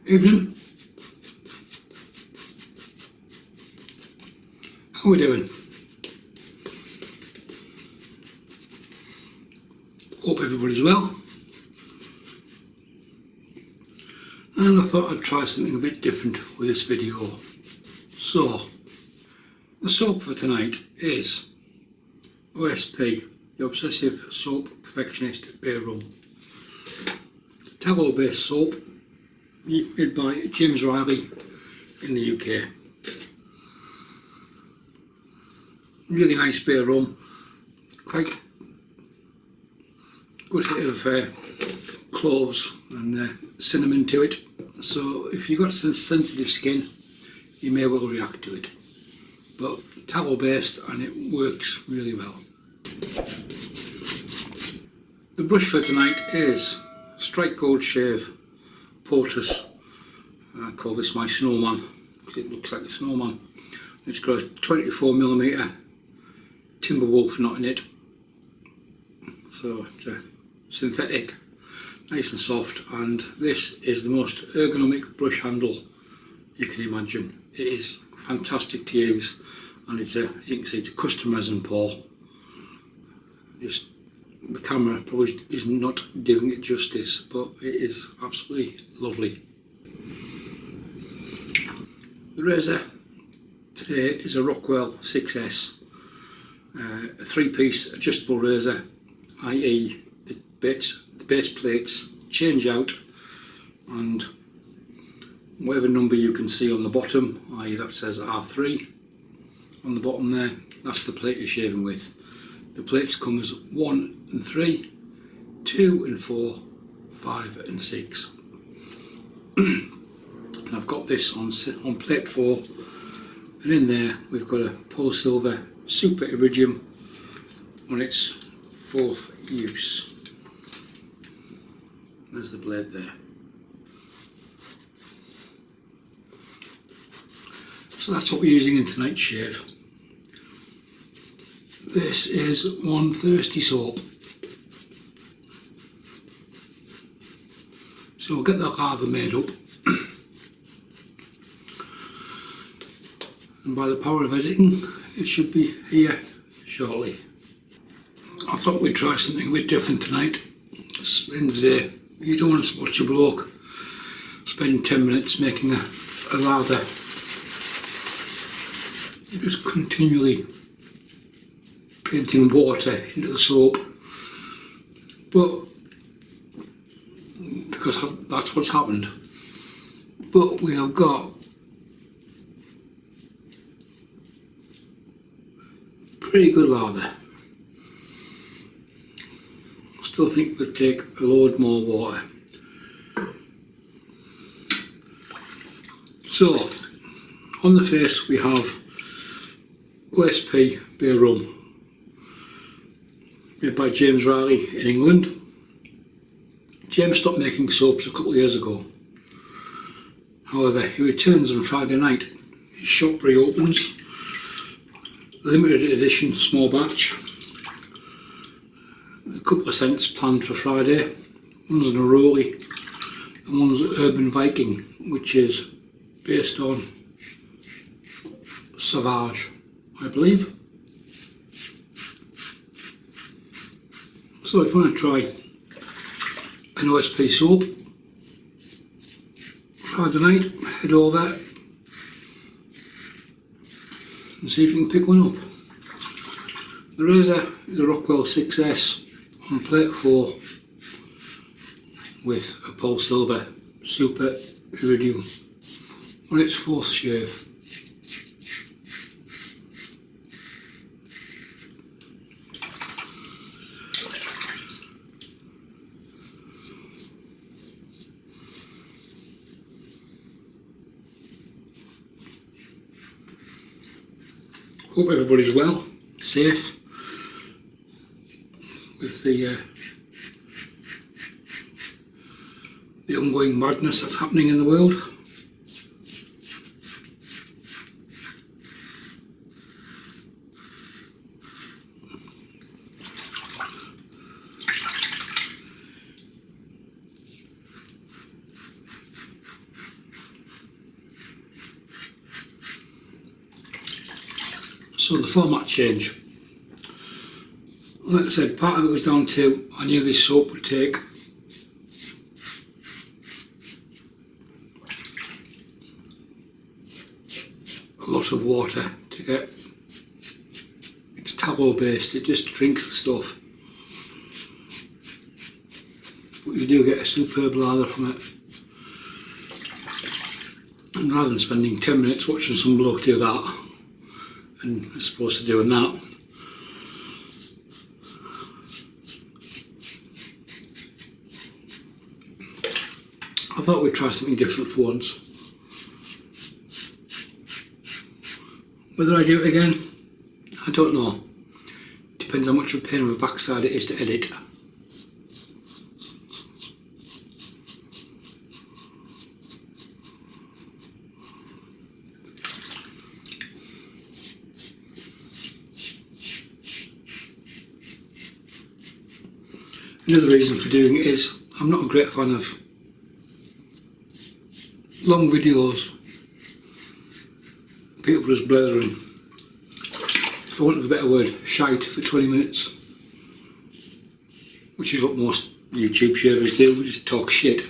Evening. How are we doing? Hope everybody's well. And I thought I'd try something a bit different with this video. So, the soap for tonight is OSP, the Obsessive Soap Perfectionist Bay Rum. Tallow based soap made by James Riley in the UK. Really nice bay rum, quite good hit of cloves and cinnamon to it, so if you've got some sensitive skin you may well react to it, but tallow based and it works really well. The brush for tonight is Strike Gold Shave POTUS. I call this my snowman because it looks like a snowman. It's got a 24mm Timberwolf knot in it, so it's synthetic, nice and soft, and this is the most ergonomic brush handle you can imagine. It is fantastic to use, and it's as you can see, it's a custom resin pour. Just the camera probably is not doing it justice, but it is absolutely lovely. The razor today is a Rockwell 6S, a 3-piece adjustable razor, i.e. the base plates change out, and whatever number you can see on the bottom, i.e. that says R3 on the bottom there, that's the plate you're shaving with. The plates come as 1 and 3, 2 and 4, 5 and 6. And I've got this on plate 4, and in there we've got a Polsilver Super Iridium on its 4th use. There's the blade there. So that's what we're using in tonight's shave. This is one thirsty soap. So we'll get the lather made up. And by the power of editing, it should be here shortly. I thought we'd try something a bit different tonight. At the end of the day, you don't want to watch a bloke spend 10 minutes making a lather, just continually painting water into the soap, but because that's what's happened. But we have got pretty good lather. I still think it would take a load more water. So on the face we have OSP Bay Rum, made by James Riley in England. James stopped making soaps a couple of years ago. However, he returns on Friday night. His shop reopens. Limited edition small batch. A couple of scents planned for Friday. One's an Neroli and one's Urban Viking, which is based on Sauvage, I believe. So if you want to try an OSP soap Friday night, head over and see if you can pick one up. The razor is a Rockwell 6S on plate 4 with a Polsilver Super Iridium on its 4th shave. Hope everybody's well, safe with the ongoing madness that's happening in the world. So the format change. Like I said, part of it was down to I knew this soap would take a lot of water to get. It's tallow based, it just drinks the stuff. But you do get a superb lather from it. And rather than spending 10 minutes watching some bloke do that, and as opposed to doing that, I thought we'd try something different for once. Whether I do it again, I don't know. Depends how much of a pain of a backside it is to edit. Another reason for doing it is I'm not a great fan of long videos, people just blathering, for want of a better word, shite for 20 minutes, which is what most YouTube sharers do, we just talk shit.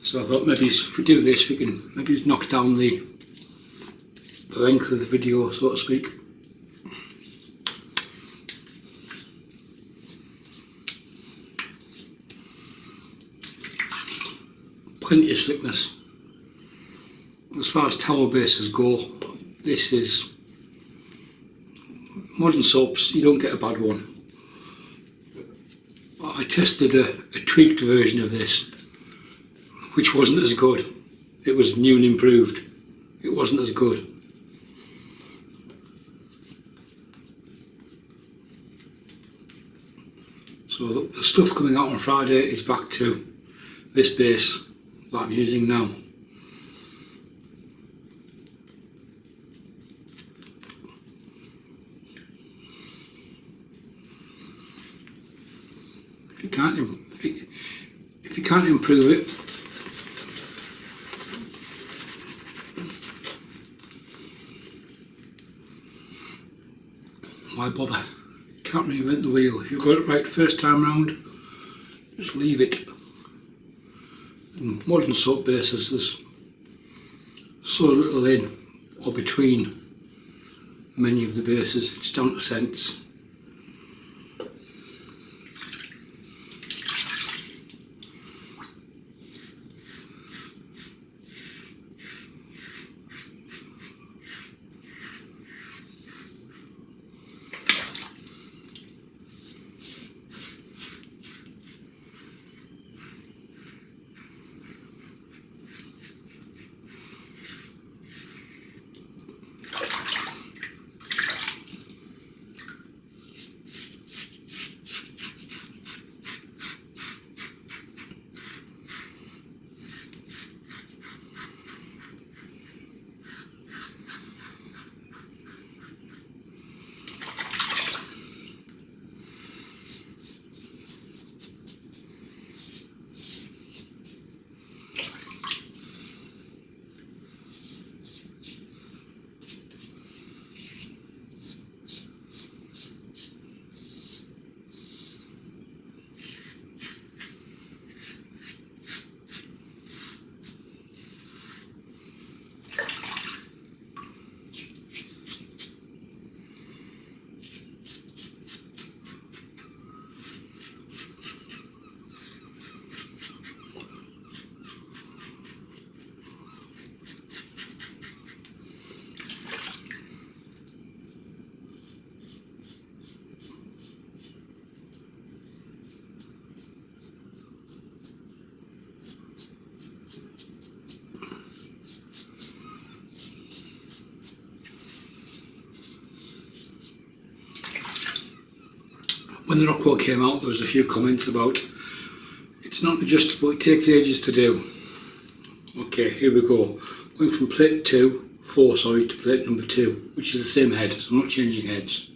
So I thought maybe if we do this we can maybe knock down the length of the video, so to speak. Plenty of slickness. As far as towel bases go, this is modern soaps, you don't get a bad one. I tested a tweaked version of this, which wasn't as good. It was new and improved. It wasn't as good. So the stuff coming out on Friday is back to this base that I'm using now. If you can't improve it, why bother? You can't reinvent the wheel. If you've got it right first time round, just leave it. In modern soap bases, there's so little in or between many of the bases, it's down to sense. When the Rockwell came out, there was a few comments about it's not adjustable, it takes ages to do. Okay, here we go. going from plate 4 to plate number 2, which is the same head, so I'm not changing heads.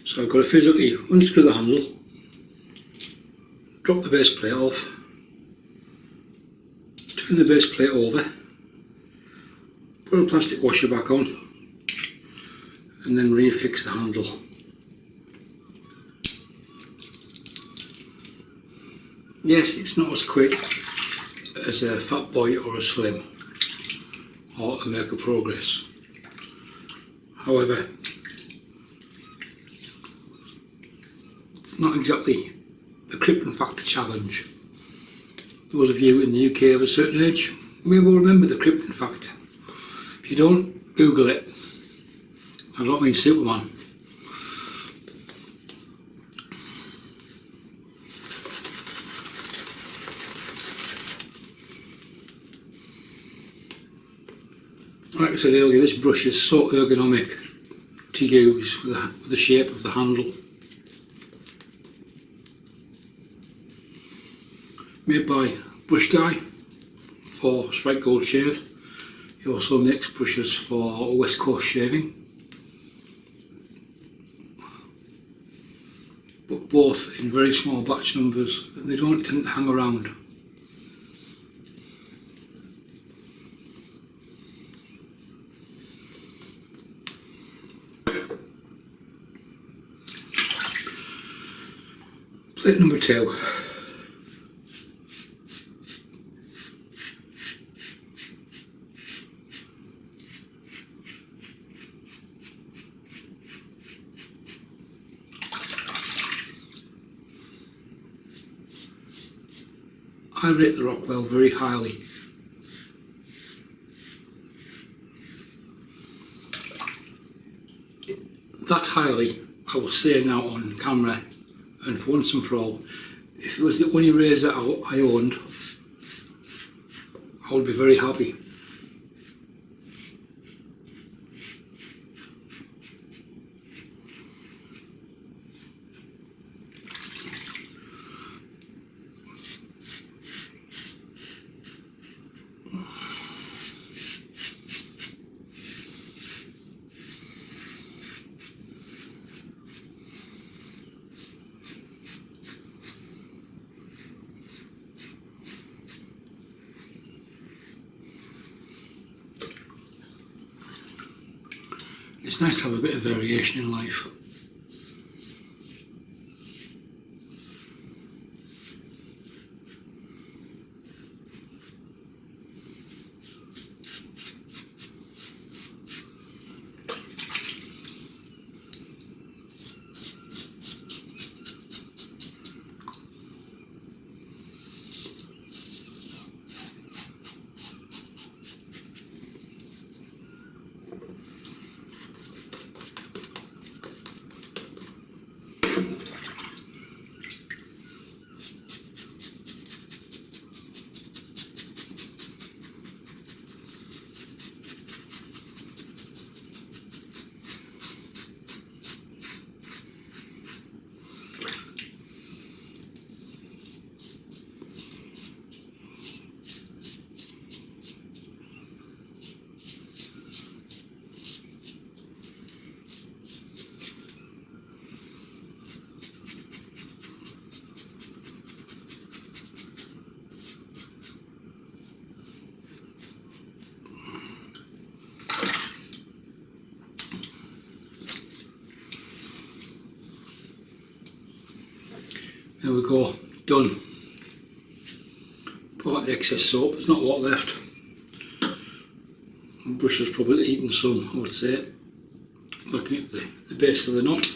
So I've got to physically unscrew the handle, drop the base plate off, turn the base plate over, put a plastic washer back on, and then reaffix the handle. Yes, it's not as quick as a Fat Boy or a Slim or a Maker Progress. However, it's not exactly the crippling factor challenge. Those of you in the UK of a certain age may well remember the crippling factor. If you don't, Google it. I don't mean Superman. Like I said earlier, this brush is so ergonomic to use with the shape of the handle. Made by Brush Guy for Strike Gold Shave. He also makes brushes for West Coast Shaving. But both in very small batch numbers, and they don't tend to hang around. Plate number 2. I rate the Rockwell very highly. That highly, I will say now on camera, and for once and for all, if it was the only razor I owned, I would be very happy. It's nice to have a bit of variation in life. There we go, done. Pull out the excess soap, there's not a lot left. The brush has probably eaten some, I would say, looking at the base of the knot.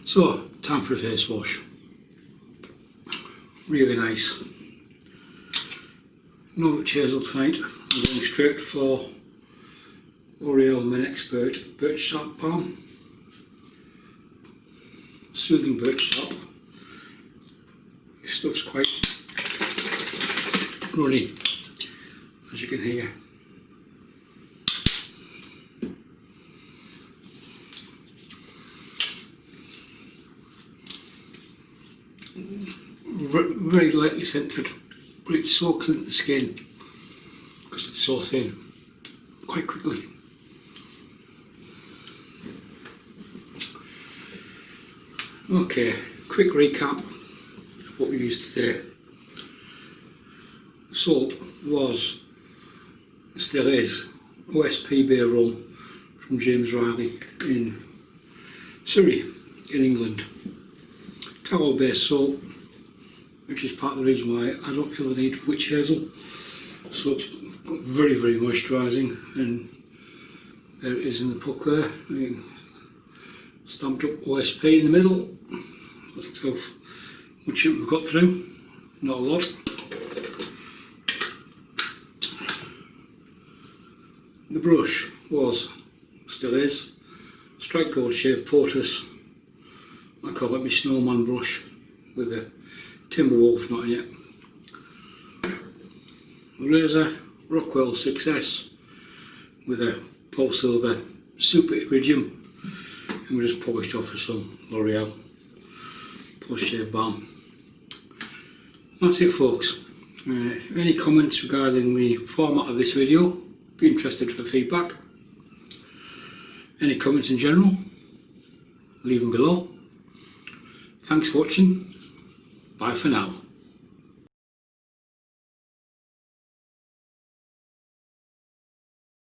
So, time for a face wash. Really nice. No much hazel tonight, I'm going straight for L'Oreal Men Expert Birch Sap Balm. Soothing birch sap. This stuff's quite runny, as you can hear. Very lightly scented, but it soaks into the skin because it's so thin quite quickly. Okay, quick recap of what we used today. The soap was, still is, OSP Bay Rum from James Riley in Surrey in England. Tallow based soap, which is part of the reason why I don't feel the need for witch hazel. So it's very, very moisturising, and there it is in the puck there. Stamped up OSP in the middle. Let's how much we've got through. Not a lot. The brush was, still is, Strike Gold Shave POTUS. I call it my snowman brush with a Timberwolf knot in it. The razor, Rockwell 6S with a Polsilver Super Iridium, and we just polished off with some L'Oreal post shave balm. That's it, folks. Any comments regarding the format of this video? Be interested for feedback. Any comments in general? Leave them below. Thanks for watching. Bye for now.